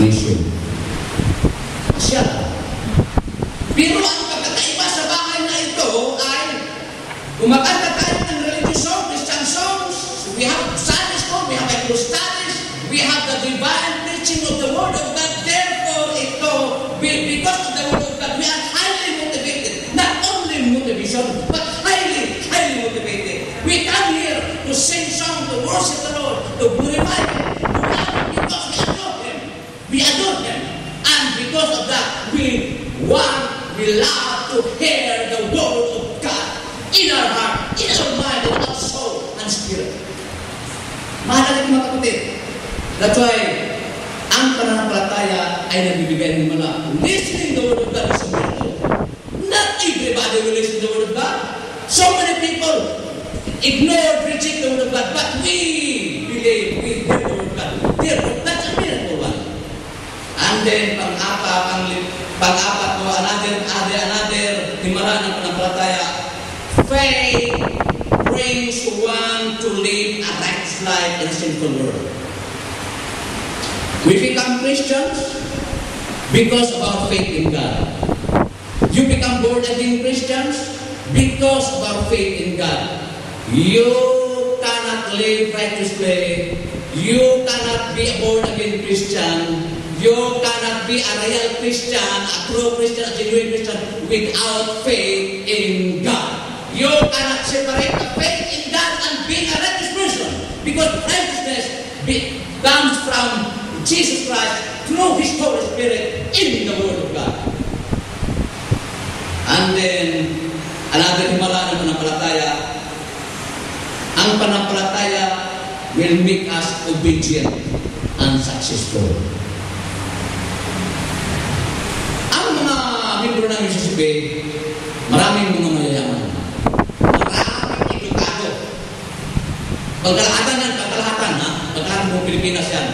nation. Siya. Pero ang pagkakaiba sa bahay na ito ay kumakanta tayo ng religious song, Christian songs. We have Sunday school, we have Bible studies, we have the divine preaching of the Word of God. Therefore, ito, because of the Word of God, we are highly motivated. Not only motivation, but highly motivated. We come here to sing songs, to worship the Lord, to glorify Him, because we adore Him. We adore Him. And because of that, we love to hear the Word of God in our heart, in our mind, in our soul and spirit. Mahal natin mga kapatid. That's why, ang pananampalataya ay nagbibigay ng mga listening the Word of God is a miracle. Not everybody will listen to the Word of God. So many people ignore preaching the Word of God, but we believe we hear the Word of God. Therefore, that's a miracle one. And then, pang-apat ko, another himala ng pananampalataya. Faith brings one to live a righteous life in a sinful world. We become Christians because of our faith in God. You become born-again Christians because of our faith in God. You cannot live righteously. You cannot be a born-again Christian. You cannot be a real Christian, a true Christian, a genuine Christian without faith in God. You cannot separate the faith in God and being a righteous person, because righteousness comes from Jesus Christ through His Holy Spirit in the Word of God. And then, another himala ng pananampalataya, ang pananampalataya will make us obedient and successful. Ang mga membro ng UCCB, maraming mga mayayaman. Maraming edukado. Pagkalahatan ng Pilipinas yan.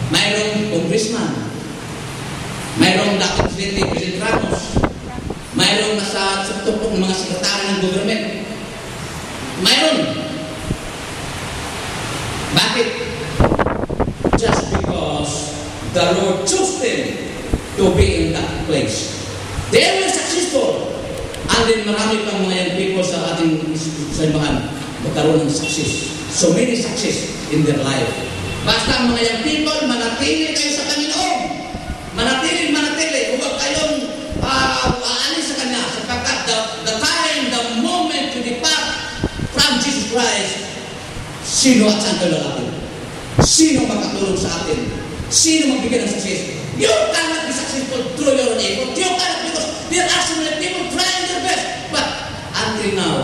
Mayroong congressman, mayroong dating President Ramos, mayroong nasa tupok ng mga sekretary ng government. Mayroon. Bakit? Just because the Lord chose them to be in that place. They were successful. And then marami pang mga young people sa ating simbahan magkaroon ng success. So many success in their life. Basta ang mga young people, manatili kayo sa Panginoon. Manatili. Huwag kayong aalis sa Kanya. Sapagkat the time, the moment to depart from Jesus Christ, sino at saan kayo lalapit? Sino makatulong sa atin? Sino magbigay ng success? You cannot be successful through your own effort. You cannot, because there are so many people trying their best. But until now,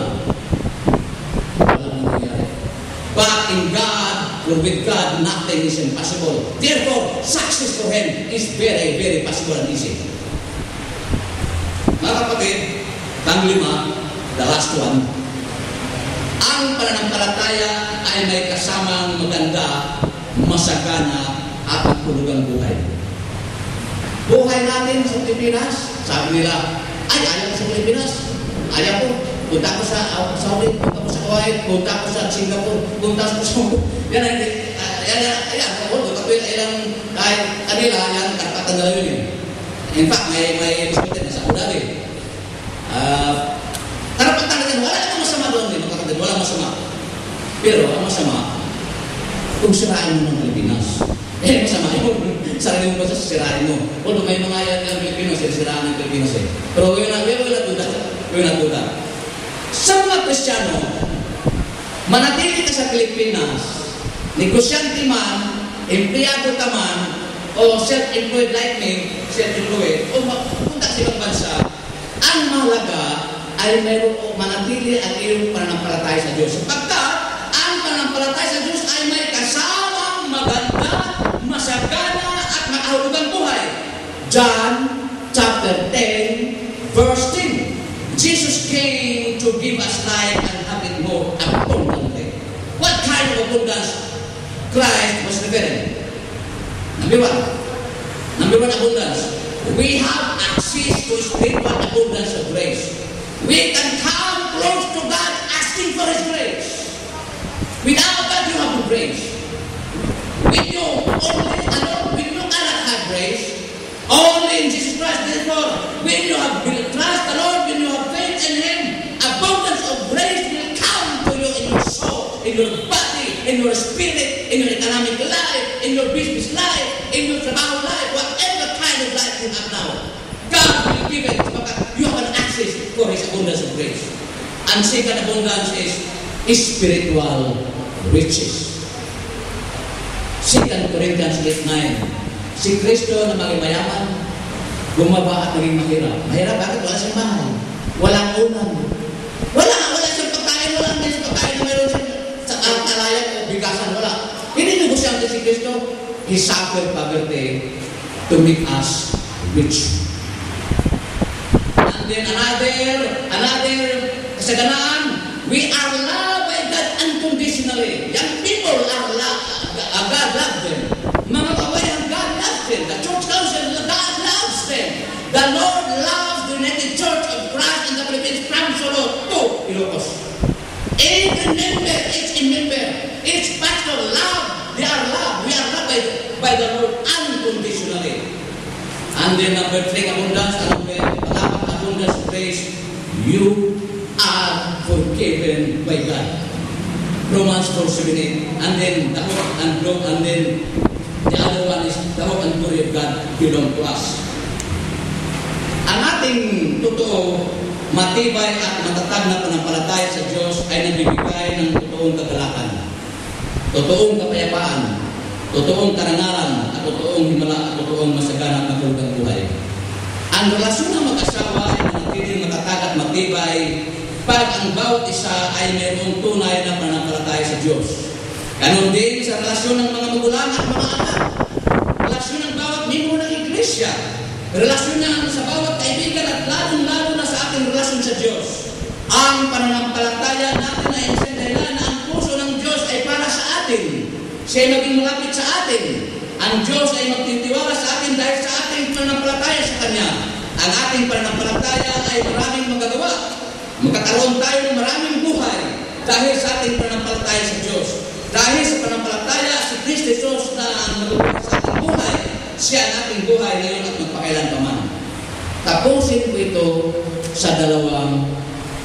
walang nangyayari. But in God, or with God, nothing is impossible. Therefore, success for Him is very, very possible and easy. Mga kapatid, pang-lima, the last one, ang pananampalataya ay may kasamang maganda, masagana, at magpulugang buhay. Buhay natin sa Pilipinas, sabi nila, ayaw ko sa Pilipinas. Ayaw ko. Punta ko sa Saudi, punta ko sa Kuwait, punta ko sa Singapore, punta ko sa yan, punta ko ilang kahit kanila, yan, karapatan nila yun. In fact, may hospital na sa Abu Dhabi. Karapatan natin, wala namang masama doon, mga kapatid, wala masama. Pero ang masama, kung sirain mo ng Pilipinas, masama yun. Sarili mo ba sa sirain mo? Although may mga yan ng Pilipinas, siraan ng Pilipinas eh. Pero we're not do that. Sa mga Kristiyano, manatili ka sa Pilipinas, negosyante man, empleyado ka man, o self-employed like me, self-employed, o magpunta sa ibang bansa, ang mahalaga ay mayroon o manatili ang iyong pananampalataya sa Diyos. Sapagkat ang pananampalataya sa Diyos ay may kasamang maganda, masagana, at makahulugang buhay. John chapter 10, verse 10. Jesus came to give us life and have it more abundantly. What kind of abundance Christ was referring? Number one abundance. We have access to spiritual abundance of grace. We can come close to God asking for His grace. Without that, you have no grace. With you only alone, we cannot have grace. in your body, in your spirit, in your economic life, in your business life, in your trabaho life, whatever kind of life you have now. God will give it. You have an access for His abundance of grace. And second abundance is spiritual riches. 2 Corinthians 8:9. Si Kristo na maging mayaman, bumaba at maging mahirap. Mahirap, bakit? Wala siyang bahay. Walang unan. Wala siyang pagkain. Wala siyang pagkain na meron sa kalayan o bigasan. Wala. Hindi negosyo si Kristo. He suffered poverty to make us rich. And then another kasaganaan, we are loved by God unconditionally. Young people are loved. God loves them. Mga kawayan, God loves them. The church council, God loves them. The Lord loves the United Church of Christ in the Philippines from Solo to Ilocos. Each member, each pastor love. They are loved. We are loved by the Lord unconditionally. And then number 3, abundance of grace. You are forgiven by God. Romans 4:17. And then the hope and then the other one is the hope and glory of God belong to us. Ang ating totoo, matibay at matatag na panampalataya sa Diyos ay nagbibigay ng totoong kagalakan, totoong kapayapaan, totoong karangalan, at totoong himala, at totoong masagana at magulgang buhay. Ang relasyon ng mag-asawa ay manatiling matatag at matibay pag ang bawat isa ay mayroong tunay na panampalataya sa Diyos. Ganon din sa relasyon ng mga magulang at mga anak. Relasyon ng bawat membro ng iglesia. Relasyon ng sa bawat kaibigan at lalong-lalo na sa ating relasyon sa Diyos. Ang pananampalataya natin ay isang dahilan na ang puso ng Diyos ay para sa atin. Siya ay maging malapit sa atin. Ang Diyos ay magtitiwala sa atin dahil sa ating pananampalataya sa Kanya. Ang ating pananampalataya ay maraming magagawa. Magkakaroon tayo ng maraming buhay dahil sa ating pananampalataya sa Diyos. Dahil sa pananampalataya si Kristo Jesus na magagawa sa ating buhay, siya ang ating buhay ngayon at magpakailanpaman. Tapusin ko ito sa 2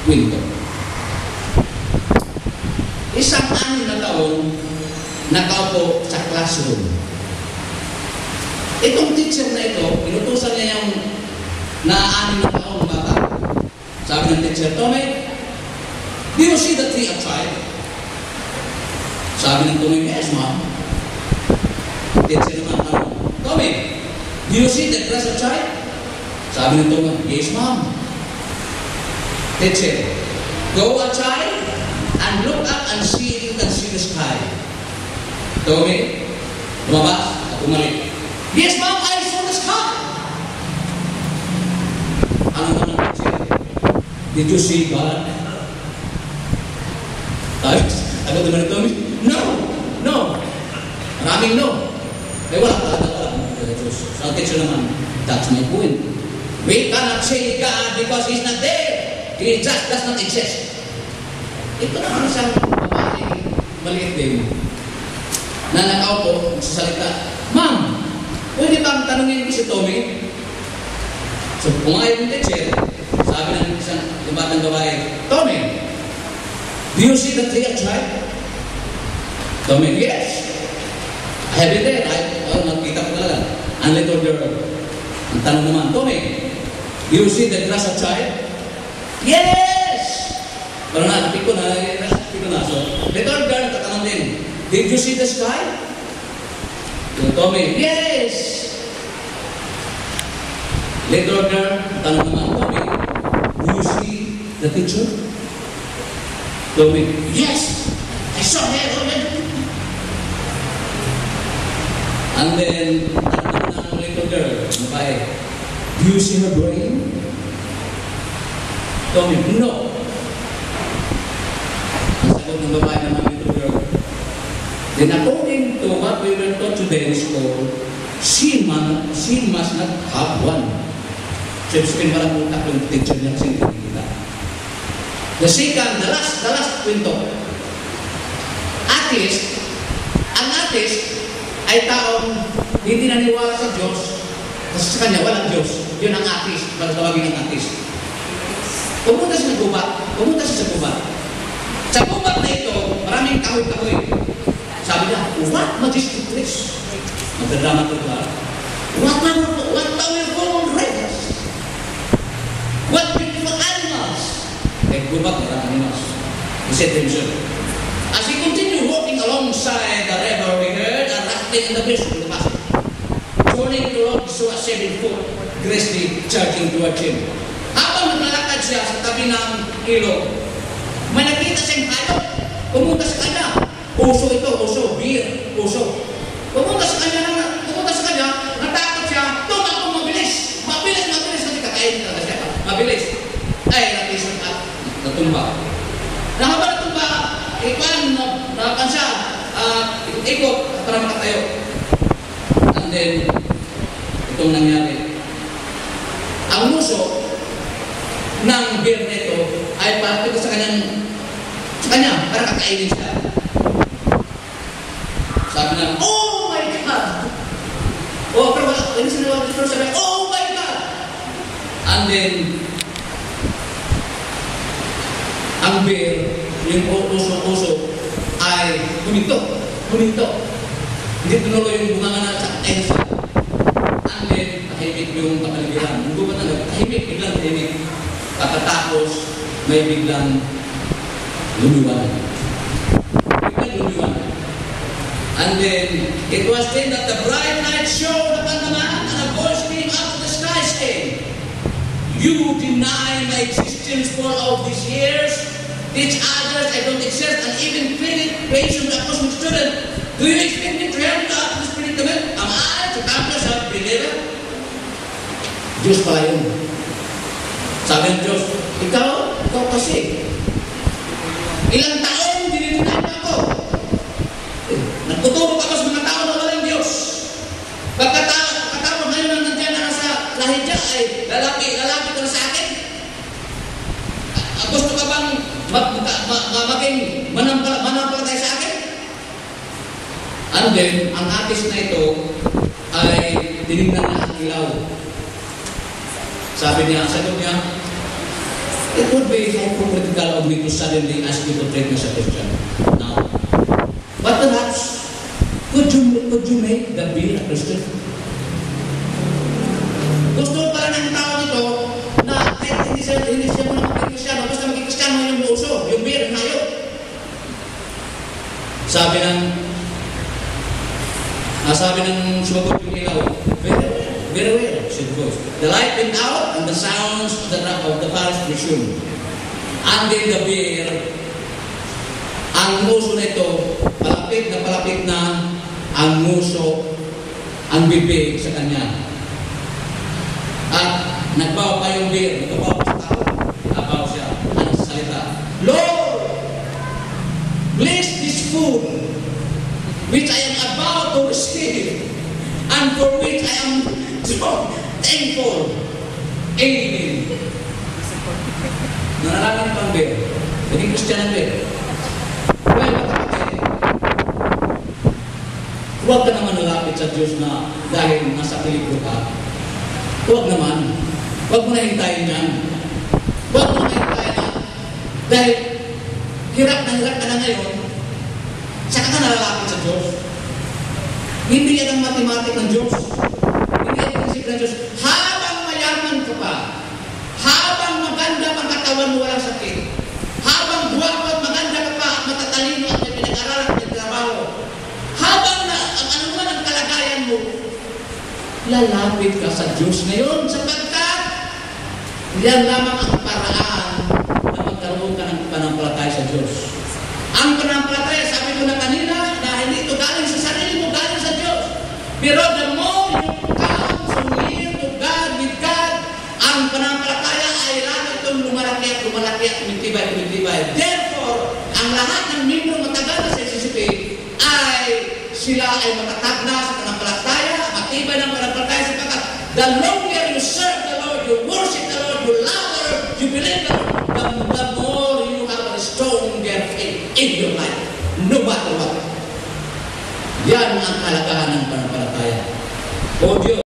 kwento. Isang 6 na taon, nakaupo sa classroom. Itong teacher na ito, inutusan niya yung na 6 na taon bata. Sabi ng teacher, Tommy, do you see the tree outside? Sabi ng Tommy, yes, ma'am. Teacher naman, Tommy, do you see the grass outside? Sabi ng Tommy, yes, ma'am. Teacher, go outside and look up and see if you can see the sky. Tommy, lumabas at umalik. Yes, ma'am, I saw the sky. Ano naman ang teacher? Did you see God? Ano naman ito? No. Maraming no. Eh wala. So ang teacher naman, that's my point. We cannot say God because He's not there. He just does not exist. Ito naman isang babae, maliit din, na nakaupo, nagsasalita, Ma'am, pwede bang tanungin ko si Tommy? So pumayag yung teacher, sabi ng isang batang babae, Tommy, do you see the tree outside? Tommy, yes. I have it there. Nakita ko talaga. Ang little girl. Ang tanong naman, Tommy, do you see the grass outside? Yes! Pero napik ko na. So, little girl, tatanong din, did you see the sky? Tommy, yes! Little girl, tanong naman, Tommy, do you see the teacher? Tommy, yes! I saw her already. And then, tanong ng little girl, babae, do you see her brain? Tommy, no. Ang sagot ng babae naman little girl, then according to what we were taught today in school, she must not have one. So, sabihin parang utak yung teacher niya kasi hindi kita. The second, the last kwento. Ang atheist ay taong hindi naniwala sa Diyos kasi sa kanya walang Diyos. Yun ang atheist, tawagin ng atheist. Pumunta siya sa gubat. Sa gubat na ito, maraming kahoy-kahoy. Sabi niya, what majestic place? Magdadrama ko ba? What powerful rivers? What beautiful animals? Gubat na animals. He said to himself. As he continued walking alongside the river, we heard a rattling in the bush of the passage. Turning to Lord, saw a 7-foot grizzly charging towards him. Habang naglalakad siya sa tabi ng ilog, may nakita siyang hayop. Pumunta sa kanya. Uso ito, uso, beer, uso. Pumunta sa kanya, natakot siya, tumakbo mabilis. Mabilis, kasi kakain talaga siya. Mabilis. Ay, natisod at natumba. Habang natumba, nakan siya, ikot para makatayo. And then, itong nangyari. Ang muso ng beer nito ay parang sa kanya, para kakainin siya. Sabi na, oh my God! Pero sabi, oh my God! And then, ang beer, yung uso ay huminto. Hindi tunuloy yung bunganga na sa tensa. And then, tahimik yung kapaligiran. Nung gubat na biglang tahimik. Pagkatapos, may biglang lumiwanag. And then, it was then that the bright light shone upon the man, and a voice came out of the sky saying, you deny my existence for all these years, teach others I don't exist, and even praise the cosmic student. Do you expect me to help you out of this predicament? Am I to accomplish a believer? Diyos pala yun. Sabi ng Diyos, ikaw kasi. Ilang taon dinidinay mo ako. Nagtuturo ka pa sa mga tao na walang Diyos. Pagkatapos ngayon ang nandiyan na sa lahi dyan ay lalaki ka na sa akin. Gusto ka bang maging manampalatay sa akin? And then, ang artist na ito ay tinignan na ang ilaw. Sabi niya, sagot niya, it would be hypocritical of me to suddenly ask you to treat me as a Christian. Now, but perhaps, could you make the beer a Christian? Gusto pala ng tao nito na kahit hindi siya mo na maging Kristyano, basta maging Kristyano yung uso, yung beer, yung hayop. Sabi ng sumagot yung ilaw, very well, said the voice. The light went out and the sounds of the forest resumed. And then the bear, ang muso na ito, palapit na ang muso, ang bibig sa kanya. At nagbawa pa yung bear, nagbawa pa sa tao, nagbawa siya, ang salita, Lord, bless this food, which I am about to receive, and for which I am so thankful. Amen. Nanalangin pa ang bear. Naging Christian ang bear. Well, kapatid, huwag ka naman nalapit sa Diyos na dahil nasa peligro ka. Huwag naman. Huwag mo na hintayin yan. Huwag mo na hintayin na dahil hirap ka na ngayon, saka ka nalalapit sa Diyos. Hindi yan ang matematik ng Diyos. Hindi yan ang prinsip ng Diyos. Habang mayaman ka pa, habang maganda ang katawan mo walang sakit, habang buwapo at maganda ka pa, matatalino at may pinag-aralan at may trabaho, habang ano man ang kalagayan mo, lalapit ka sa Diyos ngayon sapagkat yan lamang ang paraan na magkaroon ka ng panampalataya sa Diyos. Ang panampalataya, sabi ko na kanina, na hindi ito galing sa sarili mo, galing sa Diyos. Pero the more you come so near to God, with God, ang panampalataya ay lalo itong lumalaki at tumitibay. Therefore, ang lahat ng membro matagal na sa SCCP ay sila ay matatag na sa panampalataya, matibay ng panampalataya sapagkat the longer you serve the Lord, you worship the Lord, you love the Lord, you believe the Lord, the more you have a stronger faith in your life, no matter what. Yan ang kalagahan ng panampalataya. O Diyos,